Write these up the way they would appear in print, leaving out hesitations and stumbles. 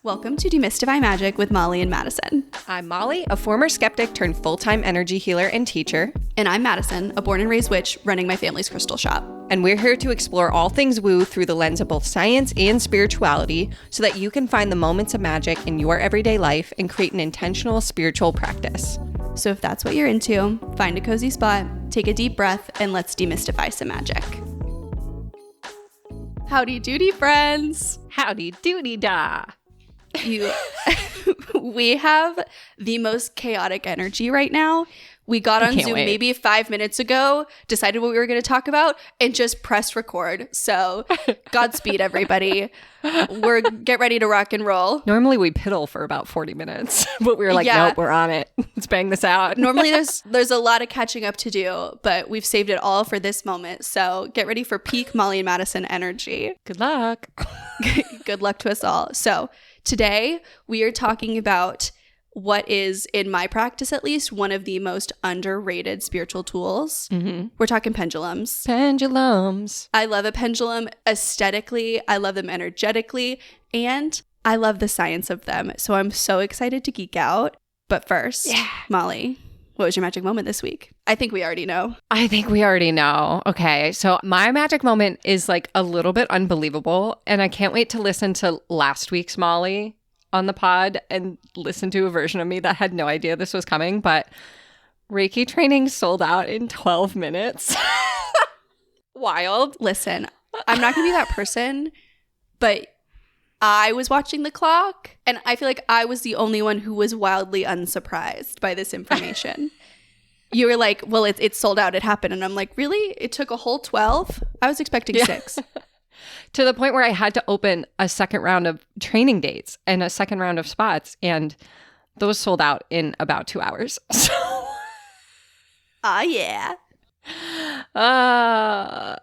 Welcome to Demystify Magic with Molly and Madison. I'm Molly, a former skeptic turned full-time energy healer and teacher. And I'm Madison, a born and raised witch running my family's crystal shop. And we're here to explore all things woo through the lens of both science and spirituality so that you can find the moments of magic in your everyday life and create an intentional spiritual practice. So if that's what you're into, find a cozy spot, take a deep breath, and let's demystify some magic. Howdy doody, friends. Howdy doody da. We have the most chaotic energy right now. We got on Zoom maybe 5 minutes ago, decided what we were going to talk about, and just pressed record. So Godspeed, everybody. Get ready to rock and roll. Normally we piddle for about 40 minutes, but we were like, nope, we're on it. Let's bang this out. Normally there's a lot of catching up to do, but we've saved it all for this moment. So get ready for peak Molly and Madison energy. Good luck. Good luck to us all. So today we are talking about what is, in my practice at least, one of the most underrated spiritual tools. Mm-hmm. We're talking pendulums. Pendulums. I love a pendulum aesthetically. I love them energetically. And I love the science of them. So I'm so excited to geek out. But first, Molly, what was your magic moment this week? I think we already know. Okay, so my magic moment is like a little bit unbelievable. And I can't wait to listen to last week's Molly on the pod and listen to a version of me that had no idea this was coming, but Reiki training sold out in 12 minutes. Wild. Listen, I'm not gonna be that person, but I was watching the clock and I feel like I was the only one who was wildly unsurprised by this information. You were like, well, it's sold out, it happened. And I'm like, really? It took a whole 12? I was expecting 6. To the point where I had to open a second round of training dates and a second round of spots, and those sold out in about 2 hours. Yeah. Yeah.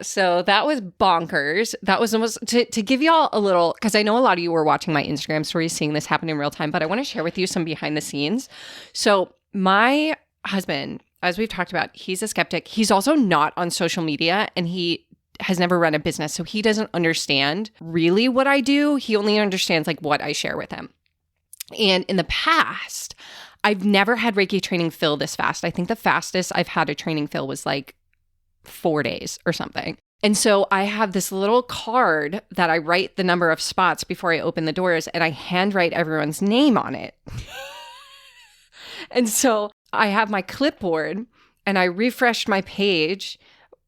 So that was bonkers. That was almost to give y'all a little, because I know a lot of you were watching my Instagram stories, seeing this happen in real time, but I want to share with you some behind the scenes. So my husband, as we've talked about, he's a skeptic. He's also not on social media, and he has never run a business. So he doesn't understand really what I do. He only understands like what I share with him. And in the past, I've never had Reiki training fill this fast. I think the fastest I've had a training fill was like 4 days or something. And so I have this little card that I write the number of spots before I open the doors, and I handwrite everyone's name on it. And so I have my clipboard and I refreshed my page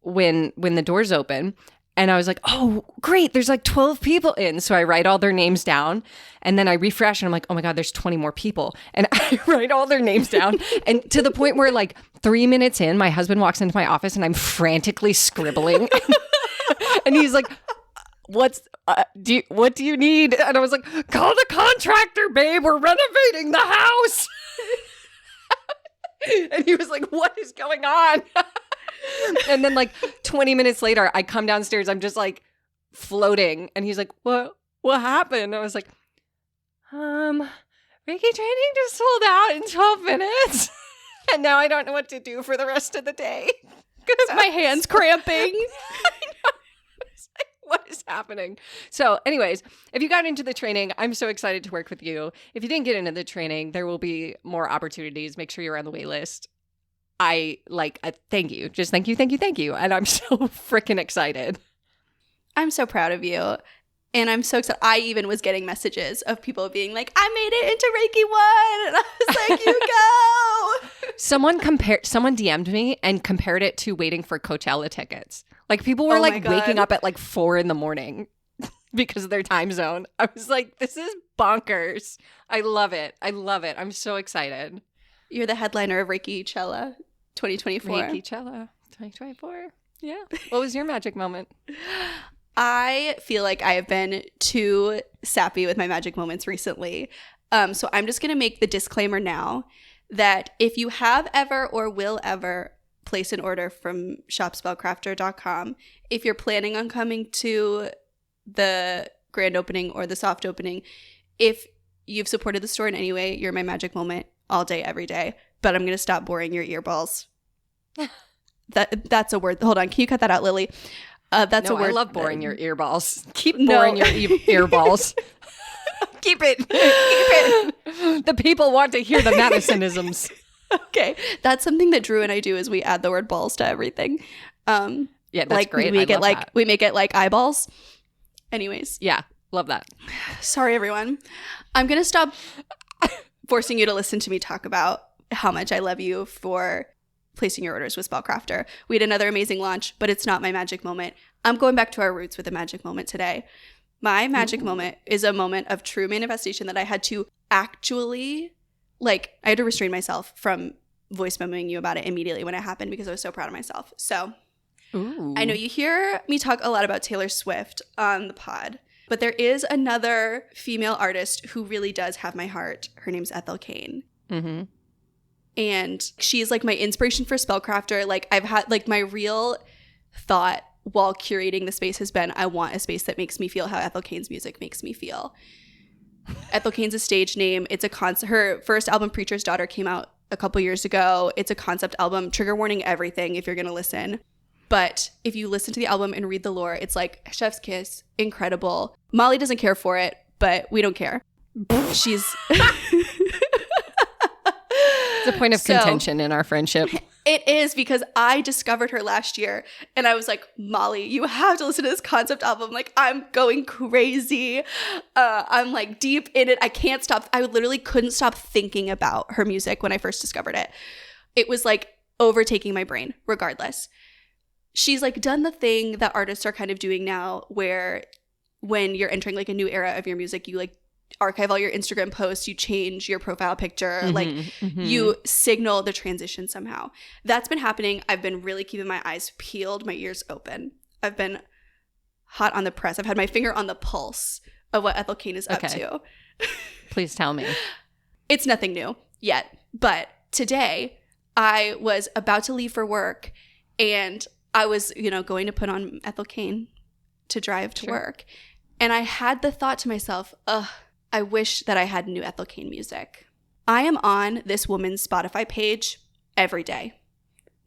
when the doors open, and I was like, oh, great, there's like 12 people in. So I write all their names down, and then I refresh, and I'm like, oh my God, there's 20 more people. And I write all their names down. And to the point where like 3 minutes in, my husband walks into my office and I'm frantically scribbling. And he's like, what do you need? And I was like, call the contractor, babe, we're renovating the house. And he was like, what is going on? And then like 20 minutes later, I come downstairs. I'm just like floating. And he's like, what happened? I was like, Reiki training just sold out in 12 minutes. And now I don't know what to do for the rest of the day. Because my hand's cramping. I know. It's like, what is happening? So anyways, if you got into the training, I'm so excited to work with you. If you didn't get into the training, there will be more opportunities. Make sure you're on the wait list. Thank you. Just thank you. And I'm so freaking excited. I'm so proud of you. And I'm so excited. I even was getting messages of people being like, I made it into Reiki 1. And I was like, you go. Someone DM'd me and compared it to waiting for Coachella tickets. Like people were like waking up at like 4 a.m. because of their time zone. I was like, this is bonkers. I love it. I'm so excited. You're the headliner of Reiki Cella 2024. Reiki Cella 2024. Yeah. What was your magic moment? I feel like I have been too sappy with my magic moments recently. So I'm just going to make the disclaimer now that if you have ever or will ever place an order from shopspellcrafter.com, if you're planning on coming to the grand opening or the soft opening, if you've supported the store in any way, you're my magic moment all day, every day. But I'm going to stop boring your earballs. That's a word. Hold on. Can you cut that out, Lily? That's a word. I love boring your earballs. Keep boring your earballs. Keep it. Keep it. The people want to hear the Madison-isms. Okay. That's something that Drew and I do is we add the word balls to everything. Yeah, that's like great. We make it like that. We make it like eyeballs. Anyways. Yeah, love that. Sorry, everyone. I'm going to stop forcing you to listen to me talk about how much I love you for placing your orders with Spellcrafter. We had another amazing launch, but it's not my magic moment. I'm going back to our roots with a magic moment today. My magic moment is a moment of true manifestation that I had to actually, I had to restrain myself from voice memoing you about it immediately when it happened because I was so proud of myself. So I know you hear me talk a lot about Taylor Swift on the pod, but there is another female artist who really does have my heart. Her name's Ethel Cain. Mm-hmm. And she's like my inspiration for Spellcrafter. Like I've had like my real thought while curating the space has been, I want a space that makes me feel how Ethel Cain's music makes me feel. Ethel Cain's a stage name. It's a concept. Her first album, Preacher's Daughter, came out a couple years ago. It's a concept album. Trigger warning everything if you're going to listen. But if you listen to the album and read the lore, it's like chef's kiss, incredible. Molly doesn't care for it, but we don't care. She's... It's a point of contention in our friendship. It is, because I discovered her last year and I was like, Molly, you have to listen to this concept album. Like, I'm going crazy. I'm like deep in it. I can't stop. I literally couldn't stop thinking about her music when I first discovered it. It was like overtaking my brain regardless. She's like done the thing that artists are kind of doing now where when you're entering like a new era of your music, you like archive all your Instagram posts, you change your profile picture, you signal the transition somehow. That's been happening. I've been really keeping my eyes peeled, my ears open. I've been hot on the press. I've had my finger on the pulse of what Ethel Cain is up to. Please tell me. It's nothing new yet, but today I was about to leave for work and I was, going to put on Ethel Cain to drive to work. And I had the thought to myself, I wish that I had new Ethel Cain music. I am on this woman's Spotify page every day,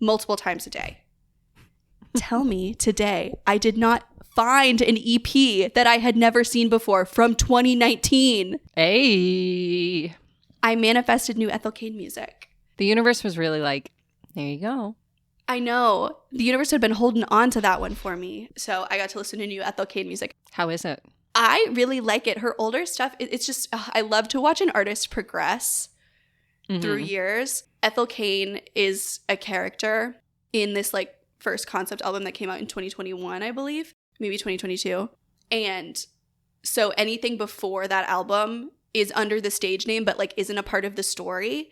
multiple times a day. Tell me today I did not find an EP that I had never seen before from 2019. Hey. I manifested new Ethel Cain music. The universe was really like, there you go. I know. The universe had been holding on to that one for me. So I got to listen to new Ethel Cain music. How is it? I really like it. Her older stuff, it's just, I love to watch an artist progress through years. Ethel Cain is a character in this like first concept album that came out in 2021, I believe, maybe 2022. And so anything before that album is under the stage name, but like isn't a part of the story.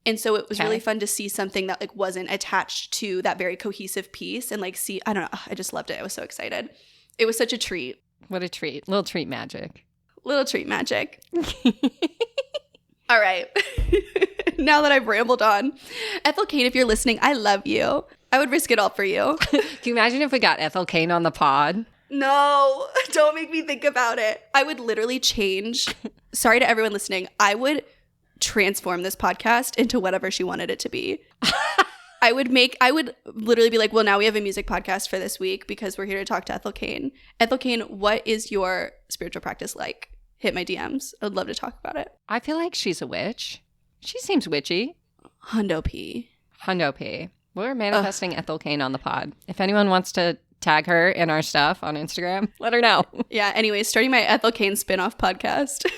And so it was really fun to see something that like wasn't attached to that very cohesive piece and like see, I don't know, I just loved it. I was so excited. It was such a treat. What a treat. Little treat magic. Little treat magic. All right. Now that I've rambled on. Ethel Cain, if you're listening, I love you. I would risk it all for you. Can you imagine if we got Ethel Cain on the pod? No, don't make me think about it. I would literally change. Sorry to everyone listening. I would transform this podcast into whatever she wanted it to be. I would literally be like, well, now we have a music podcast for this week because we're here to talk to Ethel Cain. Ethel Cain, what is your spiritual practice like? Hit my DMs. I'd love to talk about it. I feel like she's a witch. She seems witchy. Hundo P. We're manifesting Ethel Cain on the pod. If anyone wants to tag her in our stuff on Instagram, let her know. Yeah, anyways, starting my Ethel Cain spinoff podcast.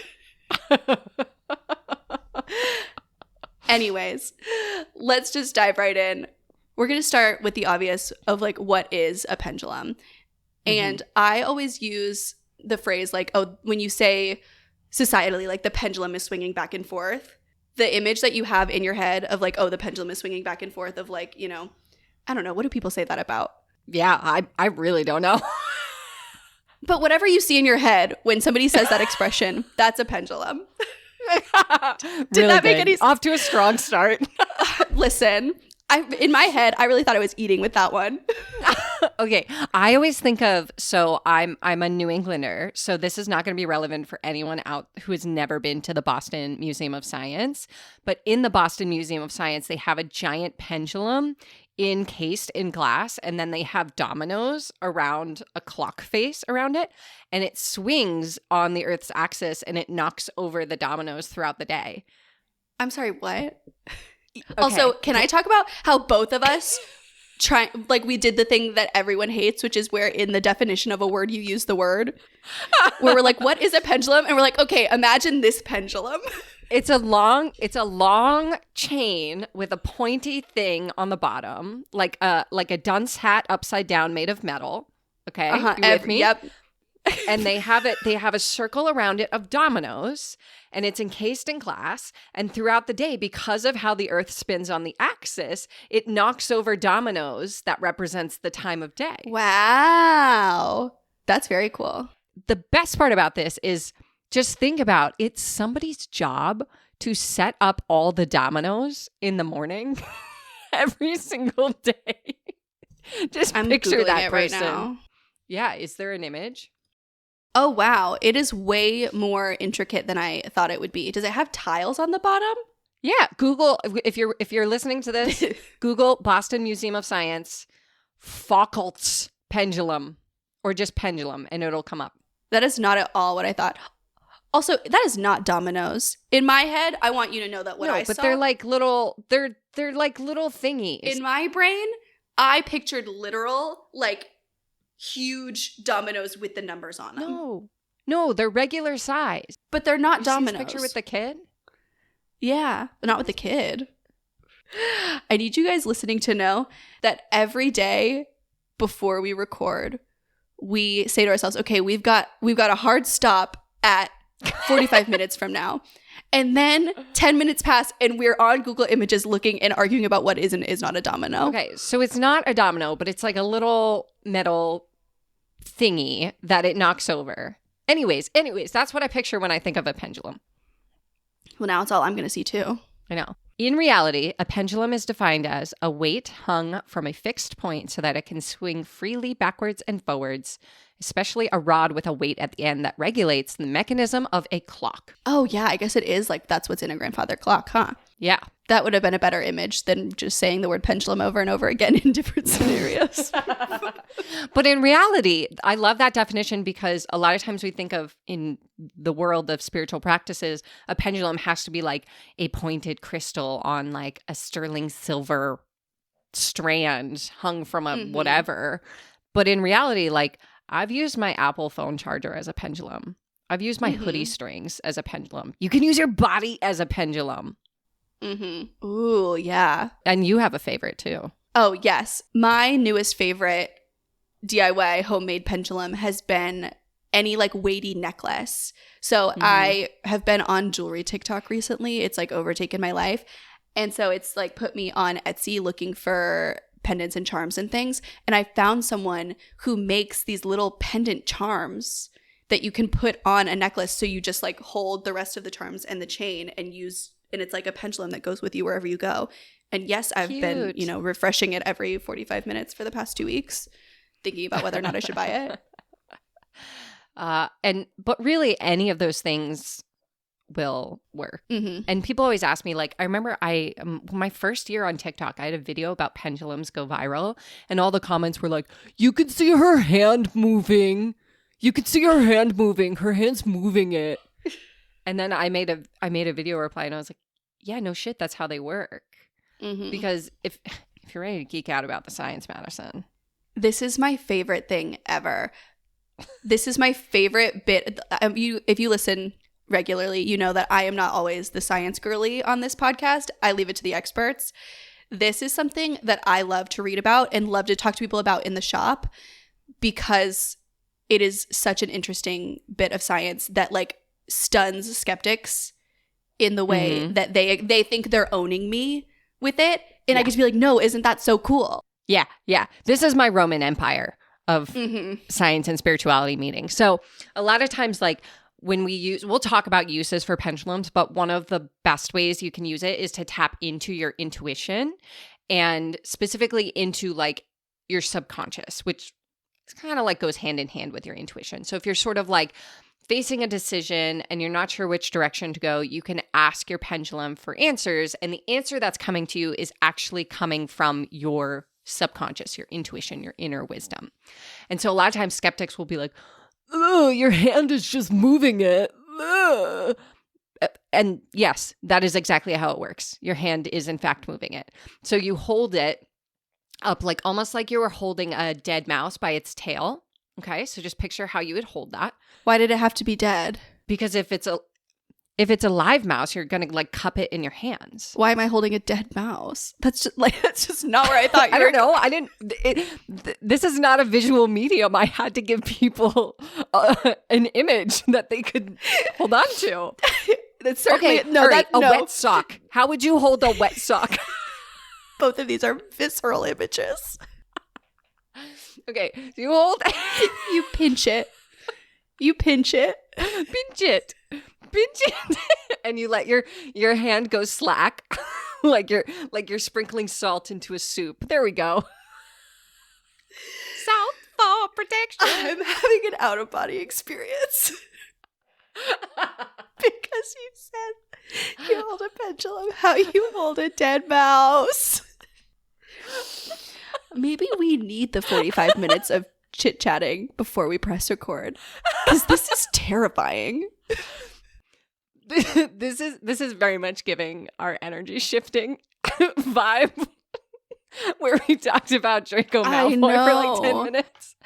Anyways, let's just dive right in. We're going to start with the obvious of like, what is a pendulum? And I always use the phrase like, oh, when you say societally, like the pendulum is swinging back and forth, the image that you have in your head of like, oh, the pendulum is swinging back and forth of like, I don't know. What do people say that about? Yeah, I really don't know. But whatever you see in your head when somebody says that expression, that's a pendulum. Did that make any sense? Off to a strong start. Listen, in my head, I really thought I was eating with that one. Okay, I always think of, so I'm a New Englander, so this is not going to be relevant for anyone out who has never been to the Boston Museum of Science. But in the Boston Museum of Science, they have a giant pendulum encased in glass, and then they have dominoes around a clock face around it, and it swings on the Earth's axis and it knocks over the dominoes throughout the day. I'm sorry, what? Okay. Also, can I talk about how both of us we did the thing that everyone hates, which is where in the definition of a word you use the word, where we're like, what is a pendulum? And we're like, okay, imagine this pendulum. It's a long chain with a pointy thing on the bottom, like a dunce hat upside down made of metal. Okay, you with me? Yep. And they have a circle around it of dominoes, and it's encased in glass. And throughout the day, because of how the Earth spins on the axis, it knocks over dominoes that represents the time of day. Wow, that's very cool. The best part about this is, just think about, it's somebody's job to set up all the dominoes in the morning every single day. Just I'm picture Googling that it right person. now. Yeah, is there an image? Oh, wow. It is way more intricate than I thought it would be. Does it have tiles on the bottom? Yeah, Google, if you're listening to this, Google Boston Museum of Science Foucault's pendulum, or just pendulum, and it'll come up. That is not at all what I thought. Also, that is not dominoes. In my head, I want you to know that what I saw. No, but they're like little, they're like little thingies. In my brain, I pictured literal, like, huge dominoes with the numbers on them. No, they're regular size. But they're not dominoes. See this picture with the kid? Yeah, but not with the kid. I need you guys listening to know that every day before we record, we say to ourselves, okay, we've got a hard stop at 45 minutes from now. And then 10 minutes pass and we're on Google Images looking and arguing about what is and is not a domino. Okay, so it's not a domino, but it's like a little metal thingy that it knocks over. Anyways, that's what I picture when I think of a pendulum. Well, now it's all I'm going to see too. I know. In reality, a pendulum is defined as a weight hung from a fixed point so that it can swing freely backwards and forwards, especially a rod with a weight at the end that regulates the mechanism of a clock. Oh, yeah, I guess it is like that's what's in a grandfather clock, huh? Yeah. That would have been a better image than just saying the word pendulum over and over again in different scenarios. But in reality, I love that definition because a lot of times we think of, in the world of spiritual practices, a pendulum has to be like a pointed crystal on like a sterling silver strand hung from a whatever. But in reality, like, I've used my Apple phone charger as a pendulum. I've used my hoodie strings as a pendulum. You can use your body as a pendulum. Ooh, yeah. And you have a favorite too. Oh, yes. My newest favorite DIY homemade pendulum has been any like weighty necklace. So I have been on jewelry TikTok recently. It's like overtaken my life. And so it's like put me on Etsy looking for pendants and charms and things. And I found someone who makes these little pendant charms that you can put on a necklace. So you just like hold the rest of the charms and the chain and use, and it's like a pendulum that goes with you wherever you go. And yes, I've been, refreshing it every 45 minutes for the past 2 weeks, thinking about whether or not I should buy it. But really any of those things will work. And people always ask me, like, I remember my first year on TikTok, I had a video about pendulums go viral, and all the comments were like, you can see her hand moving. You can see her hand moving. Her hand's moving it. And then I made a video reply, and I was like, yeah, no shit, that's how they work. Because if you're ready to geek out about the science, Madison. This is my favorite thing ever. This is my favorite bit. If you listen regularly, you know that I am not always the science girly on this podcast. I leave it to the experts. This is something that I love to read about and love to talk to people about in the shop because it is such an interesting bit of science that like stuns skeptics in the way that they think they're owning me with it. And I get to be like, no, isn't that so cool? Yeah. This is my Roman Empire of science and spirituality meetings. So a lot of times, like, when we'll talk about uses for pendulums, but one of the best ways you can use it is to tap into your intuition and specifically into like your subconscious, which kind of like goes hand in hand with your intuition. So if you're sort of like facing a decision and you're not sure which direction to go, you can ask your pendulum for answers. And the answer that's coming to you is actually coming from your subconscious, your intuition, your inner wisdom. And so a lot of times skeptics will be like, oh, your hand is just moving it. Ugh. And yes, that is exactly how it works. Your hand is in fact moving it. So you hold it up like almost like you were holding a dead mouse by its tail. Okay, so just picture how you would hold that. Why did it have to be dead? Because if it's a live mouse, you're gonna like cup it in your hands. Why am I holding a dead mouse? That's just not where I thought you I were. don't know. I didn't. This is not a visual medium. I had to give people an image that they could hold on to. That's certainly Okay, all right, a wet sock. How would you hold a wet sock? Both of these are visceral images. Okay, so you hold. You pinch it. You pinch it. Pinch it. And you let your hand go slack. like you're sprinkling salt into a soup. There we go. Salt for protection. I'm having an out-of-body experience. Because you said you hold a pendulum, how you hold a dead mouse. Maybe we need the 45 minutes of chit-chatting before we press record. Because this is terrifying. This is very much giving our energy shifting vibe where we talked about Draco Malfoy for like 10 minutes.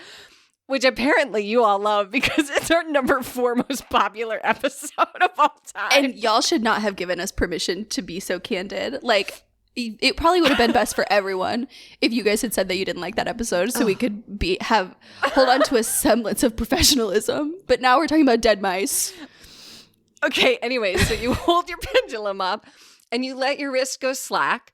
Which apparently you all love because it's our number 4 most popular episode of all time. And y'all should not have given us permission to be so candid. Like, it probably would have been best for everyone if you guys had said that you didn't like that episode so we could hold on to a semblance of professionalism. But now we're talking about dead mice. Okay, anyway, so you hold your pendulum up and you let your wrist go slack.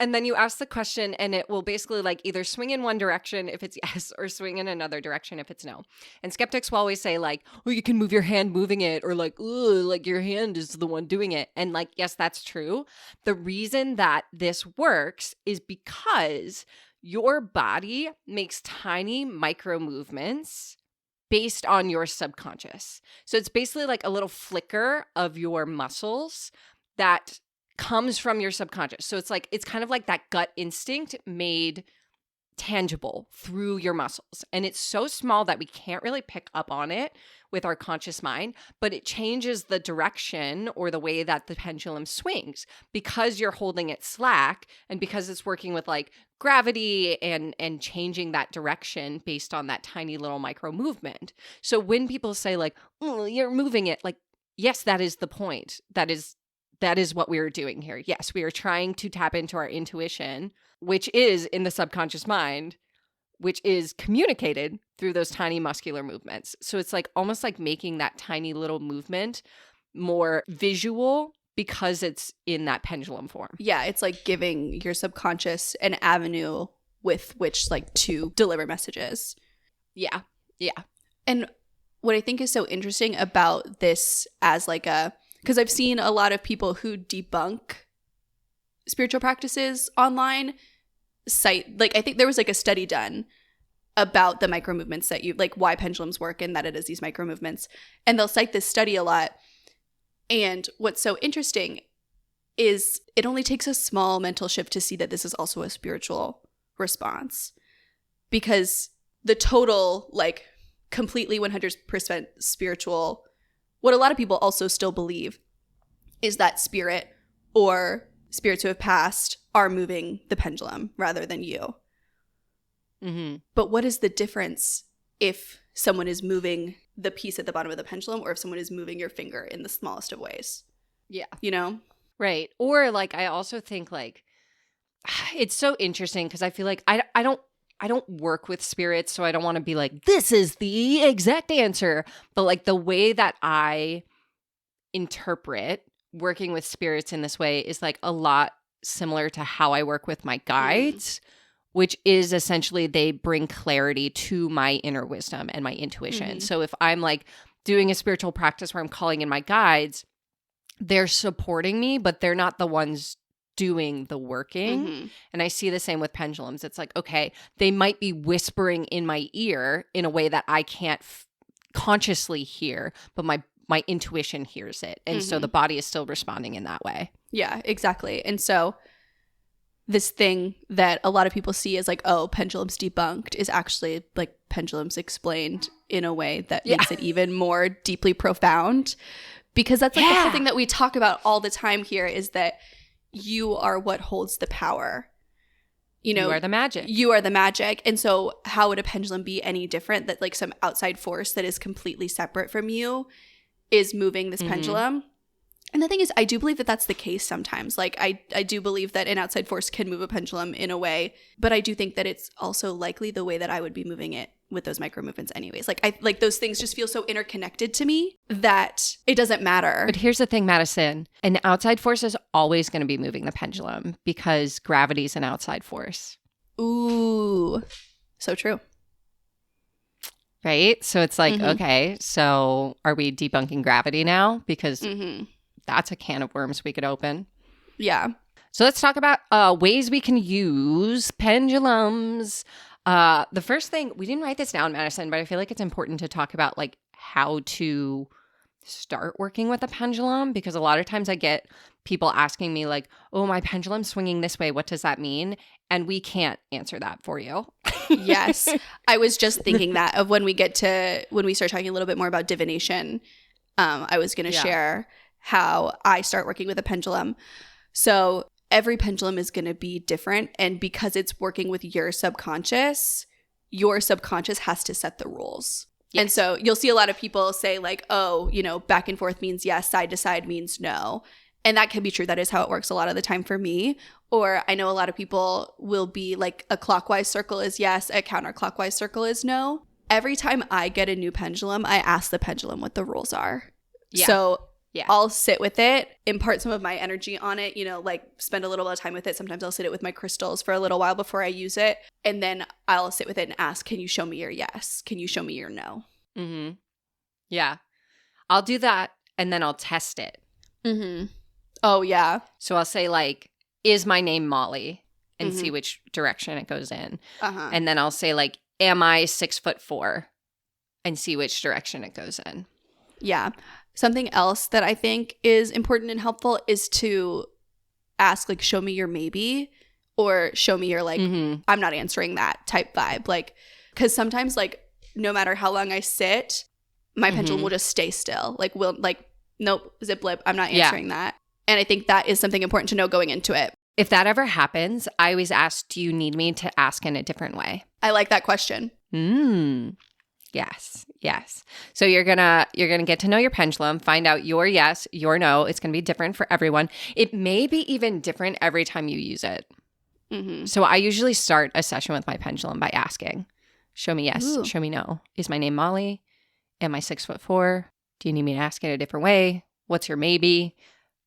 And then you ask the question and it will basically like either swing in one direction if it's yes or swing in another direction if it's no. And skeptics will always say like, oh, you can move your hand moving it or like, oh, like your hand is the one doing it. And like, yes, that's true. The reason that this works is because your body makes tiny micro movements based on your subconscious. So it's basically like a little flicker of your muscles that comes from your subconscious. So it's kind of like that gut instinct made tangible through your muscles. And it's so small that we can't really pick up on it with our conscious mind, but it changes the direction or the way that the pendulum swings because you're holding it slack and because it's working with like gravity and changing that direction based on that tiny little micro movement. So when people say like, oh, you're moving it, like, yes, that is the point. That is what we are doing here. Yes, we are trying to tap into our intuition, which is in the subconscious mind, which is communicated through those tiny muscular movements. So it's like almost like making that tiny little movement more visual because it's in that pendulum form. Yeah, it's like giving your subconscious an avenue with which like to deliver messages. Yeah. Yeah. And what I think is so interesting about this as like because I've seen a lot of people who debunk spiritual practices online cite, like I think there was like a study done about the micro movements that you like why pendulums work and that it is these micro movements. And they'll cite this study a lot. And what's so interesting is it only takes a small mental shift to see that this is also a spiritual response. Because the total like completely 100% spiritual, what a lot of people also still believe is that spirit or spirits who have passed are moving the pendulum rather than you. Mm-hmm. But what is the difference if someone is moving the piece at the bottom of the pendulum or if someone is moving your finger in the smallest of ways? Yeah. You know? Right. Or like I also think like it's so interesting because I feel like I don't work with spirits, so I don't want to be like, this is the exact answer. But like the way that I interpret working with spirits in this way is like a lot similar to how I work with my guides, which is essentially they bring clarity to my inner wisdom and my intuition. Mm-hmm. So if I'm like doing a spiritual practice where I'm calling in my guides, they're supporting me, but they're not the ones doing the working. Mm-hmm. And I see the same with pendulums. It's like, okay, they might be whispering in my ear in a way that I can't consciously hear, but my intuition hears it. And so the body is still responding in that way. Yeah, exactly. And so this thing that a lot of people see as like, oh, pendulums debunked is actually like pendulums explained in a way that makes it even more deeply profound. Because that's like the whole thing that we talk about all the time here is that you are what holds the power. You are the magic. You are the magic. And so how would a pendulum be any different that like some outside force that is completely separate from you is moving this pendulum? And the thing is, I do believe that that's the case sometimes. Like, I do believe that an outside force can move a pendulum in a way, but I do think that it's also likely the way that I would be moving it with those micro movements anyways. Like those things just feel so interconnected to me that it doesn't matter. But here's the thing, Madison. An outside force is always going to be moving the pendulum because gravity is an outside force. Ooh, so true. Right? So it's like, okay, so are we debunking gravity now? Because that's a can of worms we could open. Yeah. So let's talk about ways we can use pendulums. The first thing, we didn't write this down, Madison, but I feel like it's important to talk about like how to start working with a pendulum, because a lot of times I get people asking me like, oh, my pendulum's swinging this way. What does that mean? And we can't answer that for you. Yes. I was just thinking that of when we start talking a little bit more about divination, I was going to share how I start working with a pendulum. So every pendulum is going to be different. And because it's working with your subconscious has to set the rules. Yes. And so you'll see a lot of people say like, oh, back and forth means yes, side to side means no. And that can be true. That is how it works a lot of the time for me. Or I know a lot of people will be like a clockwise circle is yes, a counterclockwise circle is no. Every time I get a new pendulum, I ask the pendulum what the rules are. Yeah. So I'll sit with it, impart some of my energy on it, like spend a little bit of time with it. Sometimes I'll sit it with my crystals for a little while before I use it. And then I'll sit with it and ask, can you show me your yes? Can you show me your no? Mm-hmm. Yeah. I'll do that and then I'll test it. Mm-hmm. Oh, yeah. So I'll say like, is my name Molly? And see which direction it goes in. And then I'll say like, am I 6'4"? And see which direction it goes in. Yeah. Something else that I think is important and helpful is to ask, like, show me your maybe, or show me your, like, I'm not answering that type vibe. Like, because sometimes, like, no matter how long I sit, my pendulum will just stay still. Like, nope, zip lip, I'm not answering that. And I think that is something important to know going into it. If that ever happens, I always ask, do you need me to ask in a different way? I like that question. Yes. So you're gonna get to know your pendulum, find out your yes, your no. It's gonna be different for everyone. It may be even different every time you use it. So I usually start a session with my pendulum by asking, show me yes, show me no. Is my name Molly? Am I 6'4"? Do you need me to ask it a different way? What's your maybe?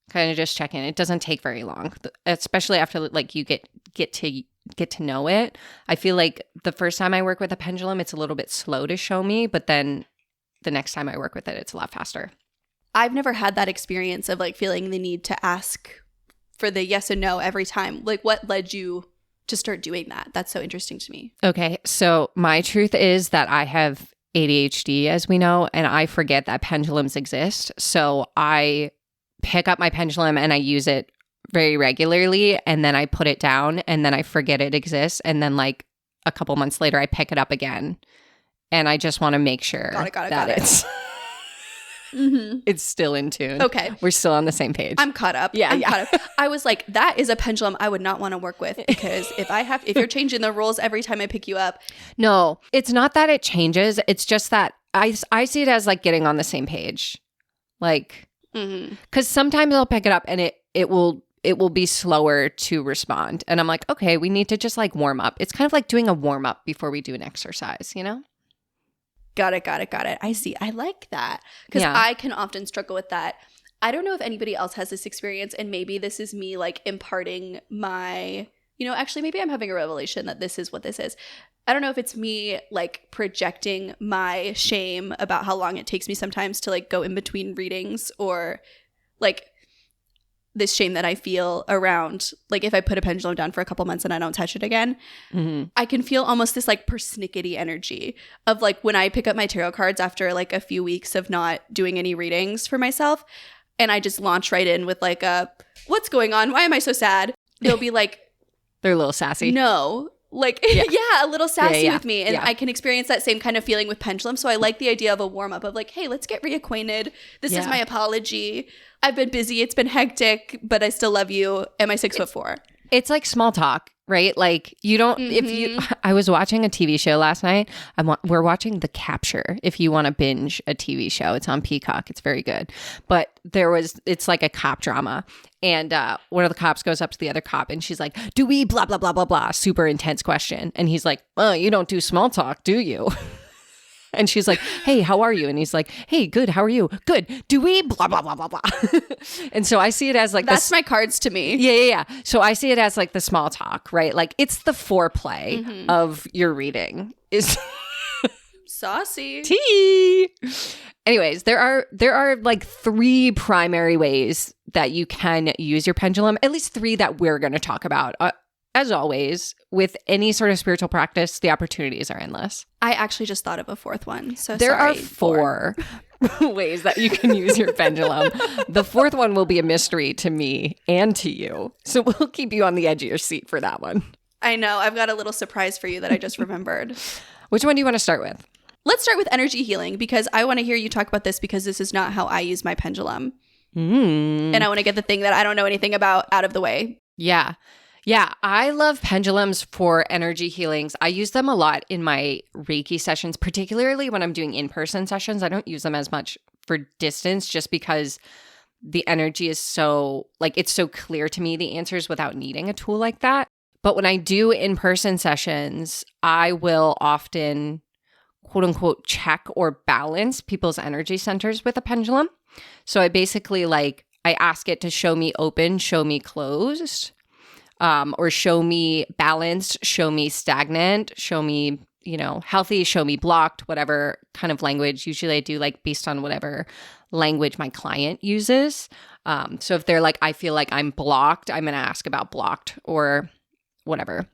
Kind of just check in. It doesn't take very long, especially after like you get to know it. I feel like the first time I work with a pendulum, it's a little bit slow to show me, but then the next time I work with it, it's a lot faster. I've never had that experience of like feeling the need to ask for the yes and no every time. Like, what led you to start doing that? That's so interesting to me. Okay, so my truth is that I have ADHD, as we know, and I forget that pendulums exist. So I pick up my pendulum and I use it very regularly, and then I put it down, and then I forget it exists, and then like a couple months later I pick it up again, and I just want to make sure that it's it's still in tune. Okay, we're still on the same page. I'm caught up. I'm caught up. I was like, that is a pendulum I would not want to work with, because if you're changing the rules every time I pick you up. No, it's not that it changes. It's just that I see it as like getting on the same page, like because sometimes I'll pick it up and it will be slower to respond. And I'm like, okay, we need to just like warm up. It's kind of like doing a warm up before we do an exercise, Got it. I see. I like that, because I can often struggle with that. I don't know if anybody else has this experience, and maybe this is me like imparting my, actually maybe I'm having a revelation that this is what this is. I don't know if it's me like projecting my shame about how long it takes me sometimes to like go in between readings, or like this shame that I feel around, like if I put a pendulum down for a couple months and I don't touch it again, I can feel almost this like persnickety energy of like when I pick up my tarot cards after like a few weeks of not doing any readings for myself, and I just launch right in with like what's going on? Why am I so sad? They'll be like, They're a little sassy. No. Like, yeah, a little sassy with me. And Yeah. I can experience that same kind of feeling with pendulum. So I like the idea of a warm up of like, hey, let's get reacquainted. This is my apology. I've been busy. It's been hectic, but I still love you. Am I 6'4"? It's like small talk, right? Like you don't, if you, I was watching a TV show last night. We're watching The Capture. If you want to binge a TV show, it's on Peacock. It's very good. But it's like a cop drama. And one of the cops goes up to the other cop and she's like, do we blah, blah, blah, blah, blah. Super intense question. And he's like, oh, you don't do small talk, do you? And she's like, hey, how are you? And he's like, hey, good. How are you? Good. Do we blah, blah, blah, blah, blah. And so I see it as like, that's my cards to me. Yeah. So I see it as like the small talk, right? Like it's the foreplay of your reading is saucy. tea. Anyways, there are like 3 primary ways that you can use your pendulum, at least 3 that we're going to talk about. As always, with any sort of spiritual practice, the opportunities are endless. I actually just thought of a 4th one. So there sorry, are 4 ways that you can use your pendulum. The 4th one will be a mystery to me and to you. So we'll keep you on the edge of your seat for that one. I know. I've got a little surprise for you that I just remembered. Which one do you want to start with? Let's start with energy healing because I want to hear you talk about this because this is not how I use my pendulum. And I want to get the thing that I don't know anything about out of the way. Yeah. Yeah, I love pendulums for energy healings. I use them a lot in my Reiki sessions, particularly when I'm doing in-person sessions. I don't use them as much for distance just because the energy is so, like, it's so clear to me the answers without needing a tool like that. But when I do in-person sessions, I will often, quote unquote, check or balance people's energy centers with a pendulum. So I basically I ask it to show me open, show me closed. Or show me balanced, show me stagnant, show me, healthy, show me blocked, whatever kind of language. Usually I do based on whatever language my client uses. So if they're like, I feel like I'm blocked, I'm going to ask about blocked or whatever.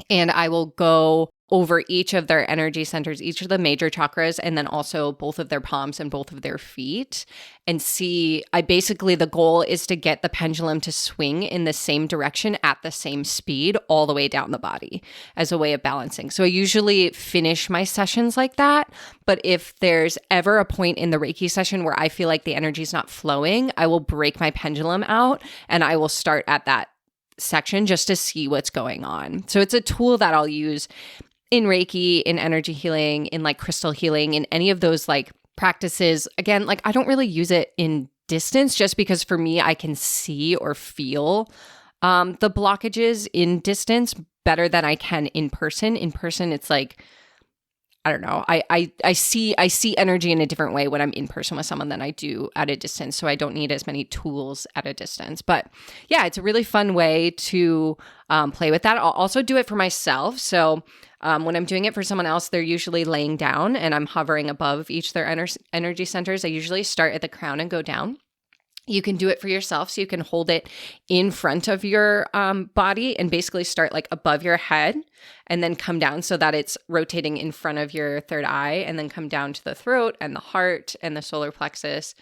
And I will go over each of their energy centers, each of the major chakras, and then also both of their palms and both of their feet and see, the goal is to get the pendulum to swing in the same direction at the same speed all the way down the body as a way of balancing. So I usually finish my sessions like that. But if there's ever a point in the Reiki session where I feel like the energy is not flowing, I will break my pendulum out and I will start at that section just to see what's going on. So it's a tool that I'll use in Reiki, in energy healing, in crystal healing, in any of those practices. Again, I don't really use it in distance just because for me, I can see or feel the blockages in distance better than I can in person. In person, it's I don't know. I see energy in a different way when I'm in person with someone than I do at a distance. So I don't need as many tools at a distance. But yeah, it's a really fun way to play with that. I'll also do it for myself. So when I'm doing it for someone else, they're usually laying down and I'm hovering above each of their energy centers. I usually start at the crown and go down. You can do it for yourself. So you can hold it in front of your body and basically start above your head and then come down so that it's rotating in front of your third eye and then come down to the throat and the heart and the solar plexus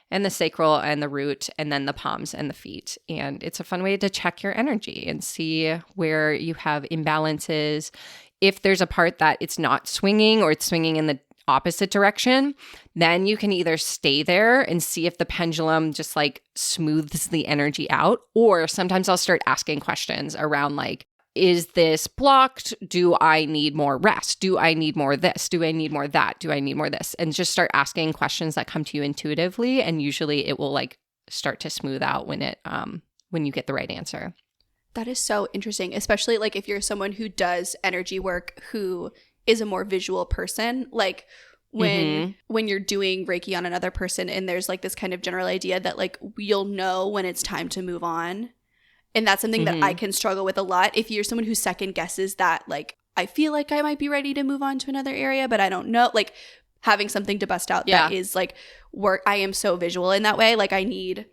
and the sacral and the root and then the palms and the feet. And it's a fun way to check your energy and see where you have imbalances. If there's a part that it's not swinging or it's swinging in the opposite direction, then you can either stay there and see if the pendulum just smooths the energy out, or sometimes I'll start asking questions around is this blocked? Do I need more rest? Do I need more this? Do I need more that? Do I need more this? And just start asking questions that come to you intuitively, and usually it will start to smooth out when you get the right answer. That is so interesting, especially if you're someone who does energy work who is a more visual person, when you're doing Reiki on another person and there's this kind of general idea that you'll know when it's time to move on. And that's something that I can struggle with a lot. If you're someone who second guesses that I feel like I might be ready to move on to another area, but I don't know, having something to bust out that is work. I am so visual in that way. I need,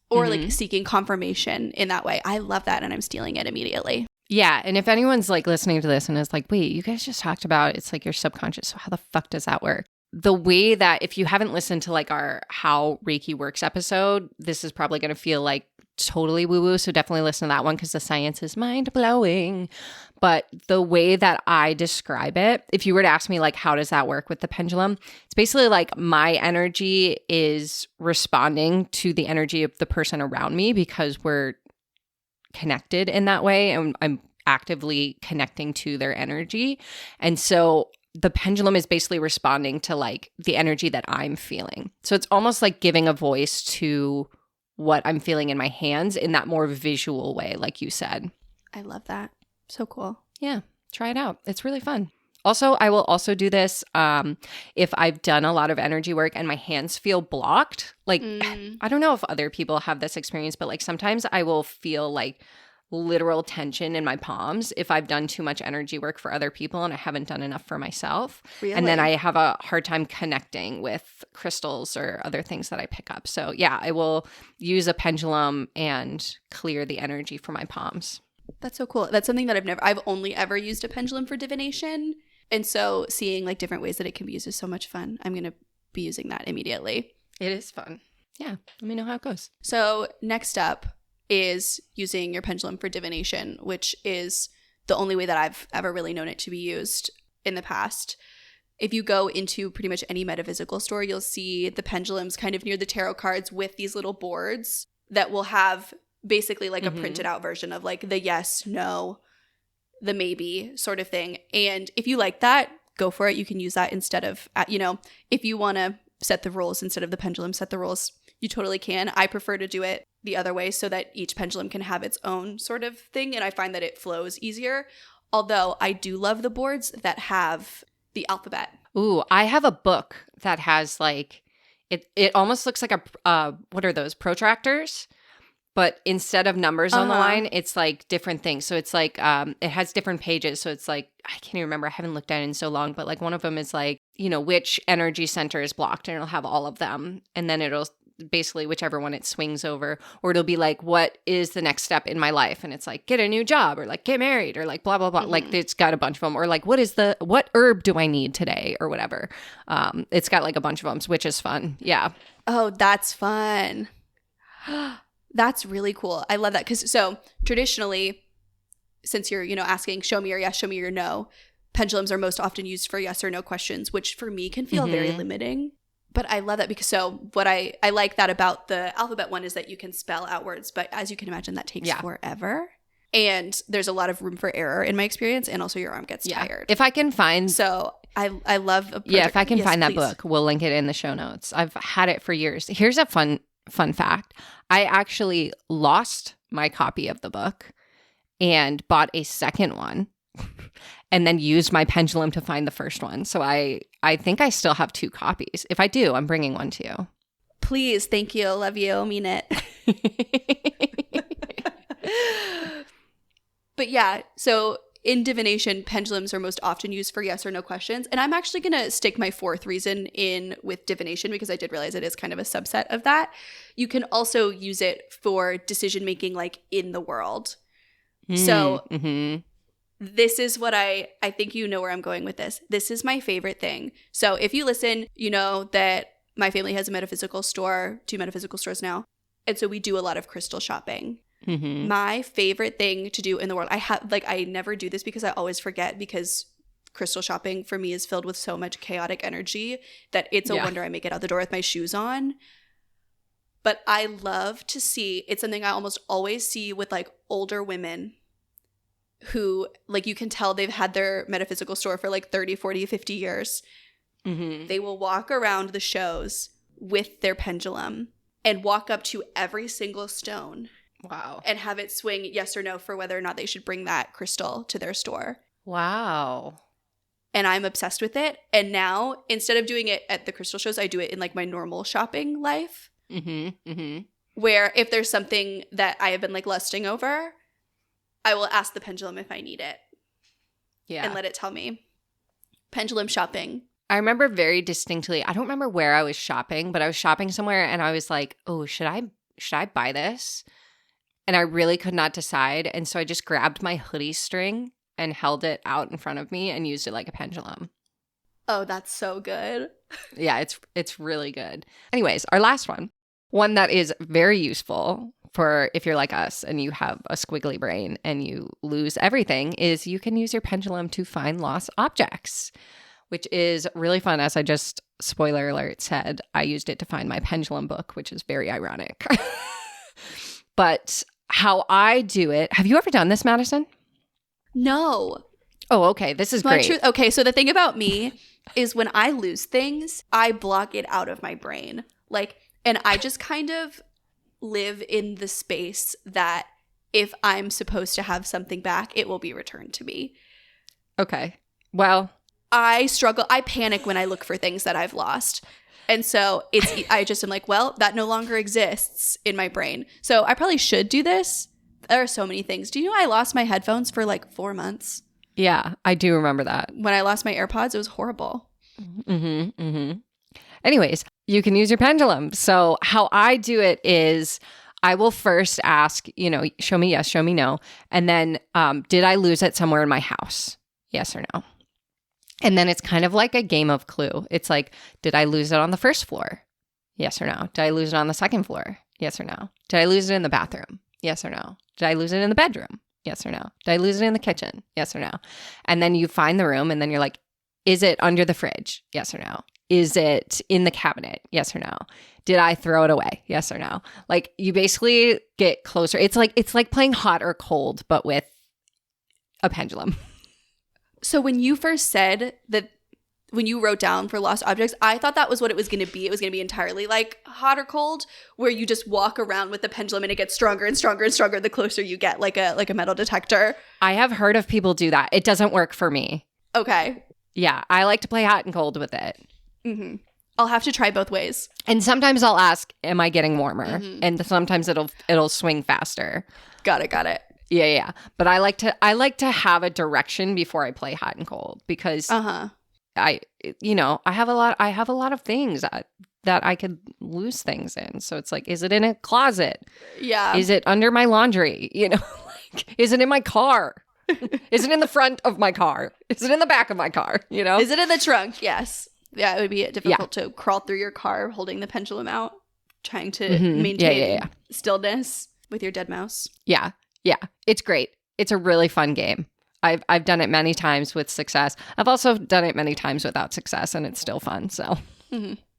or seeking confirmation in that way. I love that. And I'm stealing it immediately. Yeah. And if anyone's listening to this and is wait, you guys just talked about it's your subconscious. So how the fuck does that work? The way that if you haven't listened to our How Reiki Works episode, this is probably going to feel totally woo-woo, so definitely listen to that one because the science is mind-blowing. But the way that I describe it, if you were to ask me, like, how does that work with the pendulum? It's basically like my energy is responding to the energy of the person around me because we're connected in that way, and I'm actively connecting to their energy. And so the pendulum is basically responding to like the energy that I'm feeling. So it's almost like giving a voice to what I'm feeling in my hands in that more visual way, like you said. I love that. So cool. Yeah, try it out. It's really fun. Also, I will also do this if I've done a lot of energy work and my hands feel blocked. Like, I don't know if other people have this experience, but like sometimes I will feel like literal tension in my palms if I've done too much energy work for other people and I haven't done enough for myself. Really? And then I have a hard time connecting with crystals or other things that I pick up. So yeah, I will use a pendulum and clear the energy for my palms. That's so cool. That's something that I've only ever used a pendulum for divination. And so seeing like different ways that it can be used is so much fun. I'm going to be using that immediately. It is fun. Yeah. Let me know how it goes. So next up is using your pendulum for divination, which is the only way that I've ever really known it to be used in the past. If you go into pretty much any metaphysical store, you'll see the pendulums kind of near the tarot cards with these little boards that will have basically like a printed out version of like the yes, no, the maybe sort of thing. And if you like that, go for it. You can use that instead of, if you want to set the rules instead of the pendulum, set the rules. You totally can. I prefer to do it the other way so that each pendulum can have its own sort of thing. And I find that it flows easier. Although I do love the boards that have the alphabet. Ooh, I have a book that has like, it almost looks like a, what are those, protractors? But instead of numbers on the line, it's like different things. So it's like, it has different pages. So it's like, I can't even remember. I haven't looked at it in so long. But like one of them is like, which energy center is blocked. And it'll have all of them. And then it'll basically whichever one it swings over. Or it'll be like, what is the next step in my life? And it's like, get a new job or like get married or like blah, blah, blah. Like it's got a bunch of them. Or like, what herb do I need today or whatever. It's got like a bunch of them, which is fun. Yeah. Oh, that's fun. That's really cool. I love that. Because so traditionally, since you're, asking show me your yes, show me your no, pendulums are most often used for yes or no questions, which for me can feel very limiting. But I love that because so what I like that about the alphabet one is that you can spell out words. But as you can imagine, that takes forever. And there's a lot of room for error in my experience. And also your arm gets tired. If I can find... So I love a project. Yeah, if I can find that please. book, we'll link it in the show notes. I've had it for years. Here's a fun fact. I actually lost my copy of the book and bought a second one and then used my pendulum to find the first one. So I think I still have 2 copies. If I do, I'm bringing one to you. Please. Thank you. Love you. Mean it. But yeah, so in divination, pendulums are most often used for yes or no questions. And I'm actually going to stick my 4th reason in with divination because I did realize it is kind of a subset of that. You can also use it for decision making like in the world. So this is what I think you know where I'm going with this. This is my favorite thing. So if you listen, you know that my family has a metaphysical store, 2 metaphysical stores now. And so we do a lot of crystal shopping. My favorite thing to do in the world, I never do this because I always forget because crystal shopping for me is filled with so much chaotic energy that it's a wonder I make it out the door with my shoes on. But I love to see, it's something I almost always see with like older women who like you can tell they've had their metaphysical store for like 30, 40, 50 years. They will walk around the shows with their pendulum and walk up to every single stone. Wow. And have it swing yes or no for whether or not they should bring that crystal to their store. Wow. And I'm obsessed with it. And now, instead of doing it at the crystal shows, I do it in like my normal shopping life. Where if there's something that I have been like lusting over, I will ask the pendulum if I need it. Yeah. And let it tell me. Pendulum shopping. I remember very distinctly, I don't remember where I was shopping, but I was shopping somewhere and I was like, oh, should I buy this? And I really could not decide. And so I just grabbed my hoodie string and held it out in front of me and used it like a pendulum. Oh, that's so good. Yeah, it's really good. Anyways, our last one that is very useful for if you're like us and you have a squiggly brain and you lose everything, is you can use your pendulum to find lost objects, which is really fun. As I just, spoiler alert, said, I used it to find my pendulum book, which is very ironic. But how I do it, have you ever done this, Madison? No. Oh, okay. This is great. Okay, so the thing about me is when I lose things, I block it out of my brain. Like, and I just kind of live in the space that if I'm supposed to have something back, it will be returned to me. Okay. Well, I struggle. I panic when I look for things that I've lost. And so I just am like, well, that no longer exists in my brain. So I probably should do this. There are so many things. Do you know I lost my headphones for like 4 months? yeah, I do remember that. When I lost my AirPods, it was horrible. Anyways, you can use your pendulum. So how I do it is I will first ask, show me yes, show me no. And then did I lose it somewhere in my house? Yes or no? And then it's kind of like a game of Clue. It's like, did I lose it on the first floor? Yes or no? Did I lose it on the second floor? Yes or no? Did I lose it in the bathroom? Yes or no? Did I lose it in the bedroom? Yes or no? Did I lose it in the kitchen? Yes or no? And then you find the room and then you're like, is it under the fridge? Yes or no? Is it in the cabinet? Yes or no? Did I throw it away? Yes or no? Like, you basically get closer. It's like playing hot or cold, but with a pendulum. So when you first said that, when you wrote down for lost objects, I thought that was what it was going to be. It was going to be entirely like hot or cold, where you just walk around with the pendulum and it gets stronger and stronger and stronger the closer you get, like a metal detector. I have heard of people do that. It doesn't work for me. Okay. Yeah, I like to play hot and cold with it. Mm-hmm. I'll have to try both ways. And sometimes I'll ask, am I getting warmer? Mm-hmm. And sometimes it'll swing faster. Got it. Yeah. But I like to have a direction before I play hot and cold, because I have a lot of things that I could lose things in. So it's like, is it in a closet? Yeah. Is it under my laundry? Like, is it in my car? Is it in the front of my car? Is it in the back of my car? Is it in the trunk? Yes. Yeah, it would be difficult to crawl through your car holding the pendulum out, trying to maintain stillness with your dead mouse. Yeah. It's great. It's a really fun game. I've done it many times with success. I've also done it many times without success, and it's still fun. So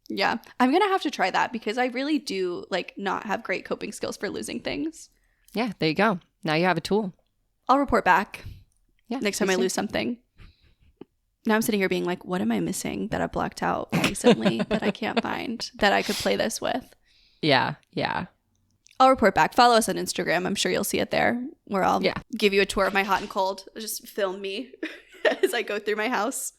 yeah, I'm going to have to try that, because I really do not have great coping skills for losing things. Yeah, there you go. Now you have a tool. I'll report back next time I lose lose something. Now I'm sitting here being like, what am I missing that I blocked out recently that I can't find that I could play this with? Yeah. I'll report back. Follow us on Instagram. I'm sure you'll see it there, where I'll give you a tour of my hot and cold. Just film me as I go through my house.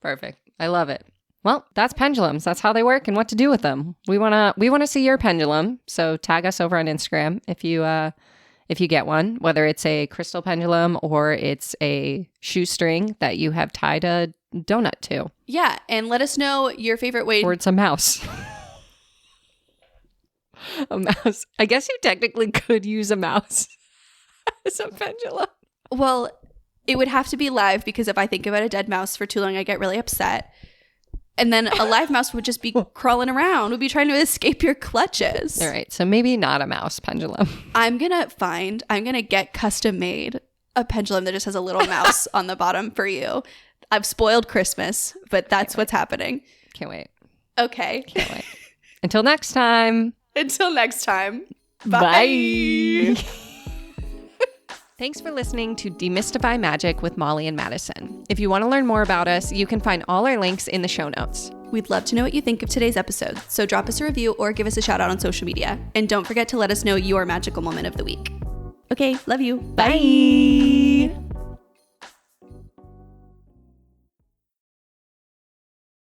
Perfect. I love it. Well, that's pendulums. That's how they work and what to do with them. We wanna see your pendulum. So tag us over on Instagram if you get one, whether it's a crystal pendulum or it's a shoestring that you have tied a donut to. Yeah, and let us know your favorite way. Or it's a mouse. A mouse. I guess you technically could use a mouse as a pendulum. Well, it would have to be live, because if I think about a dead mouse for too long, I get really upset. And then a live mouse would just be crawling around, would be trying to escape your clutches. All right. So maybe not a mouse pendulum. I'm going to get custom made a pendulum that just has a little mouse on the bottom for you. I've spoiled Christmas, but that's what's happening. Can't wait. Okay. Can't wait. Until next time. Bye. Thanks for listening to Demystify Magic with Molly and Madison. If you want to learn more about us, you can find all our links in the show notes. We'd love to know what you think of today's episode, so drop us a review or give us a shout out on social media. And don't forget to let us know your magical moment of the week. Okay, love you. Bye.